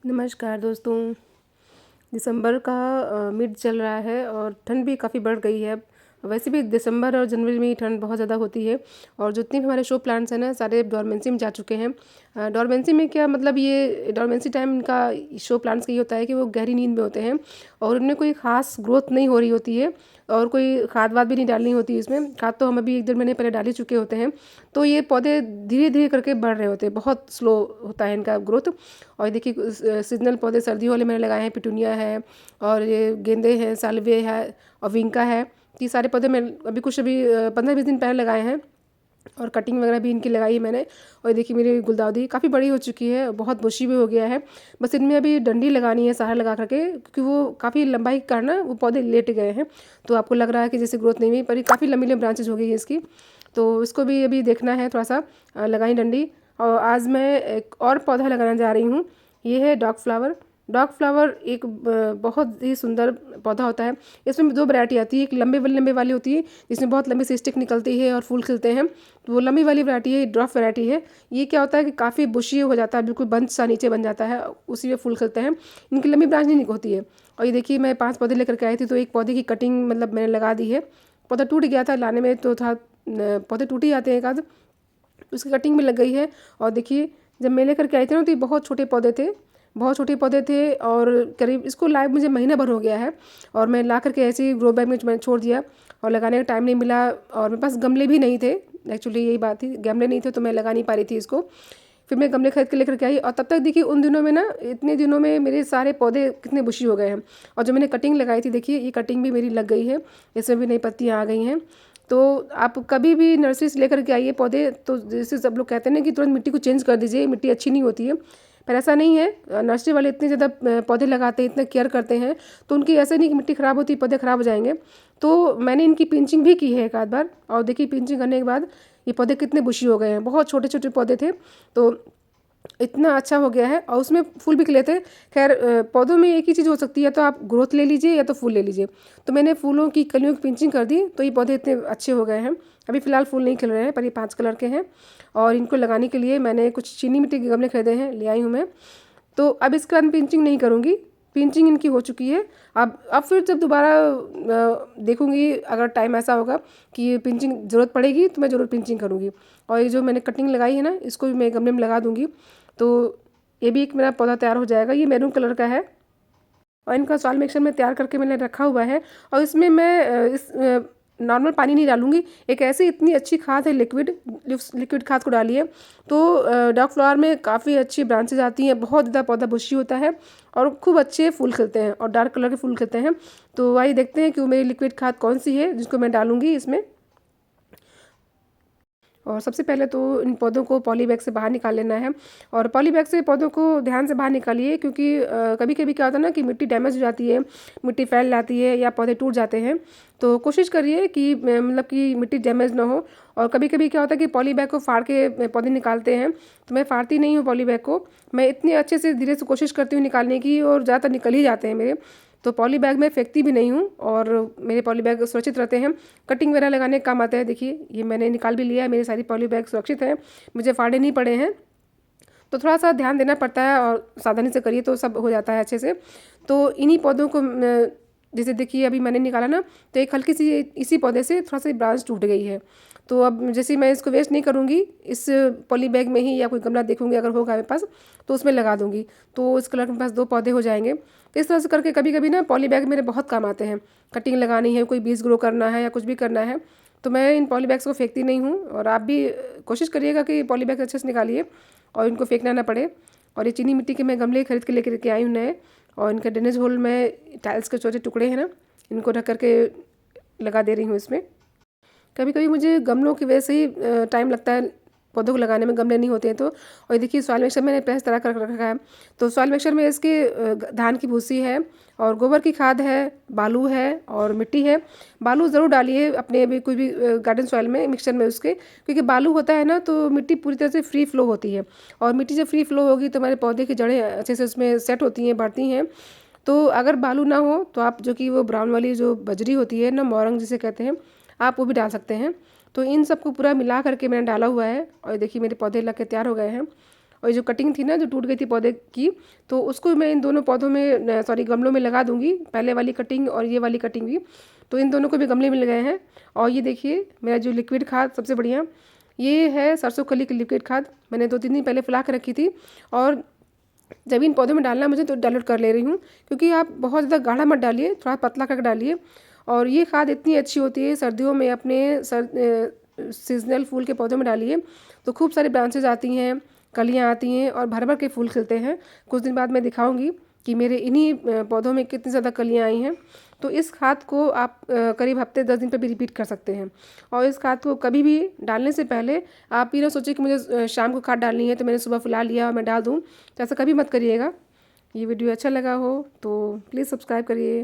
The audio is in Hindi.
नमस्कार दोस्तों। दिसंबर का मिड चल रहा है और ठंड भी काफ़ी बढ़ गई है अब। वैसे भी दिसंबर और जनवरी में ही ठंड बहुत ज़्यादा होती है और जितने भी हमारे शो प्लांट्स हैं ना सारे डोरमेंसी में जा चुके हैं। डोरमेंसी में क्या मतलब, ये डोरमेंसी टाइम इनका शो प्लांट्स का ये होता है कि वो गहरी नींद में होते हैं और उनमें कोई ख़ास ग्रोथ नहीं हो रही होती है और कोई खाद वाद भी नहीं डालनी होती है। इसमें खाद तो हम अभी 1 डेढ़ महीने पहले डाल ही चुके होते हैं। तो ये पौधे धीरे धीरे करके बढ़ रहे होते हैं, बहुत स्लो होता है इनका ग्रोथ। और देखिए सीजनल पौधे सर्दियों वाले मैंने लगाए हैं, पिटूनिया है और ये गेंदे हैं, साल्विया है और विंका है। तो ये सारे पौधे मैं अभी 15-20 दिन पहले लगाए हैं और कटिंग वगैरह भी इनकी लगाई है मैंने। और देखिए मेरी गुलदाउदी काफ़ी बड़ी हो चुकी है, बहुत बुशी भी हो गया है। बस इनमें अभी डंडी लगानी है सहारा लगा करके, क्योंकि वो काफ़ी लंबाई के कारण ना वो पौधे लेट गए हैं। तो आपको लग रहा है कि जैसे ग्रोथ नहीं हुई, पर ये काफ़ी लंबी लंबी ब्रांचेज हो गई है इसकी। तो इसको भी अभी देखना है थोड़ा सा, लगाई डंडी। और आज मैं एक और पौधा लगाने जा रही हूँ। ये है डॉग फ्लावर। डॉग फ्लावर एक बहुत ही सुंदर पौधा होता है। इसमें 2 वैरायटी आती है, एक लंबे वाली होती है जिसमें बहुत लंबी सी स्टिक निकलती है और फूल खिलते हैं। तो वो लंबी वाली वैरायटी है, ड्वार्फ वैरायटी है। ये क्या होता है कि काफ़ी बुशी हो जाता है, बिल्कुल बंच सा नीचे बन जाता है, उसी में फूल खिलते हैं। इनकी लंबी ब्रांच नहीं होती है। और ये देखिए मैं 5 पौधे लेकर के आई थी, तो एक पौधे की कटिंग मतलब मैंने लगा दी है। पौधा टूट गया था लाने में, तो था पौधे टूट ही जाते हैं एक आध, उसकी कटिंग भी लग गई है। और देखिए जब मैं लेकर के आई थी ना, तो ये बहुत छोटे पौधे थे, बहुत छोटे पौधे थे और करीब इसको लाए मुझे महीना भर हो गया है। और मैं ला करके ऐसे ही ग्रो बैग में मैंने छोड़ दिया और लगाने का टाइम नहीं मिला और मेरे पास गमले भी नहीं थे। एक्चुअली यही बात थी, गमले नहीं थे तो मैं लगा नहीं पा रही थी इसको। फिर मैं गमले खरीद के लेकर के आई और तब तक देखिए उन दिनों में ना, इतने दिनों में मेरे सारे पौधे कितने बुशी हो गए हैं। और जो मैंने कटिंग लगाई थी, देखिए ये कटिंग भी मेरी लग गई है, इसमें भी नई पत्तियाँ आ गई हैं। तो आप कभी भी नर्सरी से लेकर के आइए पौधे, तो जैसे सब लोग कहते हैं ना कि तुरंत मिट्टी को चेंज कर दीजिए, मिट्टी अच्छी नहीं होती है, पर ऐसा नहीं है। नर्सरी वाले इतने ज़्यादा पौधे लगाते हैं, इतना केयर करते हैं, तो उनकी ऐसे नहीं कि मिट्टी ख़राब होती पौधे ख़राब हो जाएंगे। तो मैंने इनकी पिंचिंग भी की है एक आध बार, और देखिए पिंचिंग करने के बाद ये पौधे कितने बुशी हो गए हैं। बहुत छोटे छोटे पौधे थे तो इतना अच्छा हो गया है और उसमें फूल भी खिले थे। खैर पौधों में एक ही चीज़ हो सकती है, तो आप ग्रोथ ले लीजिए या तो फूल ले लीजिए। तो मैंने फूलों की कलियों की पिंचिंग कर दी, तो ये पौधे इतने अच्छे हो गए हैं। अभी फ़िलहाल फूल नहीं खिल रहे हैं, पर ये 5 कलर के हैं। और इनको लगाने के लिए मैंने कुछ चीनी मिट्टी के गमले खरीदे हैं, ले आई हूँ मैं। तो अब इसके बाद पिंचिंग नहीं करूँगी, पिंचिंग इनकी हो चुकी है। अब फिर जब दोबारा देखूँगी, अगर टाइम ऐसा होगा कि पिंचिंग ज़रूरत पड़ेगी तो मैं ज़रूर पिंचिंग करूँगी। और ये जो मैंने कटिंग लगाई है ना, इसको भी मैं गमले में लगा दूँगी। तो ये भी एक मेरा पौधा तैयार हो जाएगा। ये मैरून कलर का है और इनका सॉइल मिक्सचर में तैयार करके मैंने रखा हुआ है। और इसमें मैं इस नॉर्मल पानी नहीं डालूंगी, एक ऐसी इतनी अच्छी खाद है, लिक्विड खाद को डालिए। तो डॉग फ्लावर में काफ़ी अच्छी ब्रांचेज आती हैं, बहुत ज़्यादा पौधा बुशी होता है और खूब अच्छे फूल खिलते हैं और डार्क कलर के फूल खिलते हैं। तो आइए देखते हैं कि वो मेरी लिक्विड खाद कौन सी है जिसको मैं डालूंगी इसमें। और सबसे पहले तो इन पौधों को पॉली बैग से बाहर निकाल लेना है। और पॉली बैग से पौधों को ध्यान से बाहर निकालिए, क्योंकि कभी कभी क्या होता है ना कि मिट्टी डैमेज हो जाती है, मिट्टी फैल जाती है या पौधे टूट जाते हैं। तो कोशिश करिए कि मतलब कि मिट्टी डैमेज ना हो। और कभी कभी क्या होता है कि पॉली बैग को फाड़ के पौधे निकालते हैं, तो मैं फाड़ती नहीं हूँ पॉली बैग को, मैं इतने अच्छे से धीरे से कोशिश करती हूँ निकालने की, और ज़्यादातर निकल ही जाते हैं मेरे। तो पॉली बैग में फेंकती भी नहीं हूँ और मेरे पॉली बैग सुरक्षित रहते हैं, कटिंग वगैरह लगाने का काम आते हैं। देखिए ये मैंने निकाल भी लिया है, मेरी सारी पॉली बैग सुरक्षित है, मुझे फाड़े नहीं पड़े हैं। तो थोड़ा सा ध्यान देना पड़ता है और सावधानी से करिए तो सब हो जाता है अच्छे से। तो इन्हीं पौधों को जैसे देखिए अभी मैंने निकाला ना, तो एक हल्की सी इसी पौधे से थोड़ा सा ब्रांच टूट गई है। तो अब जैसे मैं इसको वेस्ट नहीं करूँगी, इस पॉली बैग में ही या कोई गमला देखूँगी अगर होगा मेरे पास तो उसमें लगा दूँगी। तो इस कलर के पास 2 पौधे हो जाएंगे। तो इस तरह से करके कभी कभी ना पॉली बैग मेरे बहुत काम आते हैं, कटिंग लगानी है, कोई बीज ग्रो करना है या कुछ भी करना है, तो मैं इन पॉली बैग्स को फेंकती नहीं हूँ। और आप भी कोशिश करिएगा कि पॉली बैग अच्छे से निकालिए और इनको फेंकना ना पड़े। और ये चीनी मिट्टी के मैं गमले खरीद के लेकर के आई हूँ नए, और इनका ड्रेनेज होल में टाइल्स के छोटे टुकड़े हैं ना, इनको ढक करके लगा दे रही हूँ इसमें। कभी कभी मुझे गमलों की वजह से ही टाइम लगता है पौधों को लगाने में, गमले नहीं होते हैं तो। और देखिए सॉइल मिक्सचर मैंने प्रेस तरह कर रखा है। तो सॉइल मिक्सचर में इसके धान की भूसी है और गोबर की खाद है, बालू है और मिट्टी है। बालू ज़रूर डालिए अपने भी कोई भी गार्डन सॉइल में, मिक्सचर में उसके, क्योंकि बालू होता है ना तो मिट्टी पूरी तरह से फ्री फ्लो होती है। और मिट्टी जब फ्री फ्लो होगी तो हमारे पौधे की जड़ें अच्छे से उसमें सेट होती हैं, बढ़ती हैं। तो अगर बालू ना हो तो आप जो कि वो ब्राउन वाली जो बजरी होती है ना, मोरंग जिसे कहते हैं, आप वो भी डाल सकते हैं। तो इन सबको पूरा मिला करके मैंने डाला हुआ है और देखिए मेरे पौधे लग के तैयार हो गए हैं। और जो कटिंग थी ना जो टूट गई थी पौधे की, तो उसको मैं इन दोनों पौधों में गमलों में लगा दूँगी, पहले वाली कटिंग और ये वाली कटिंग भी। तो इन दोनों को भी गमले मिल गए हैं। और ये देखिए मेरा जो लिक्विड खाद सबसे बढ़िया, ये है सरसों कली की लिक्विड खाद। मैंने 2-3 दिन पहले फुला के रखी थी और जब इन पौधों में डालना मुझे तो डाउनलोड कर ले रही हूँ, क्योंकि आप बहुत ज़्यादा गाढ़ा मत डालिए, थोड़ा पतला करके डालिए। और ये खाद इतनी अच्छी होती है सर्दियों में, अपने सीजनल फूल के पौधों में डालिए तो खूब सारी ब्रांचेज आती हैं, कलियाँ आती हैं और भर भर के फूल खिलते हैं। कुछ दिन बाद मैं दिखाऊंगी कि मेरे इन्हीं पौधों में कितनी ज़्यादा कलियाँ आई हैं। तो इस खाद को आप करीब हफ्ते 10 दिन पर भी रिपीट कर सकते हैं। और इस खाद को कभी भी डालने से पहले आप ये ना सोचिए कि मुझे शाम को खाद डालनी है तो मैंने सुबह फुला लिया और मैं डाल दूँ, तो ऐसा कभी मत करिएगा। ये वीडियो अच्छा लगा हो तो प्लीज़ सब्सक्राइब करिए।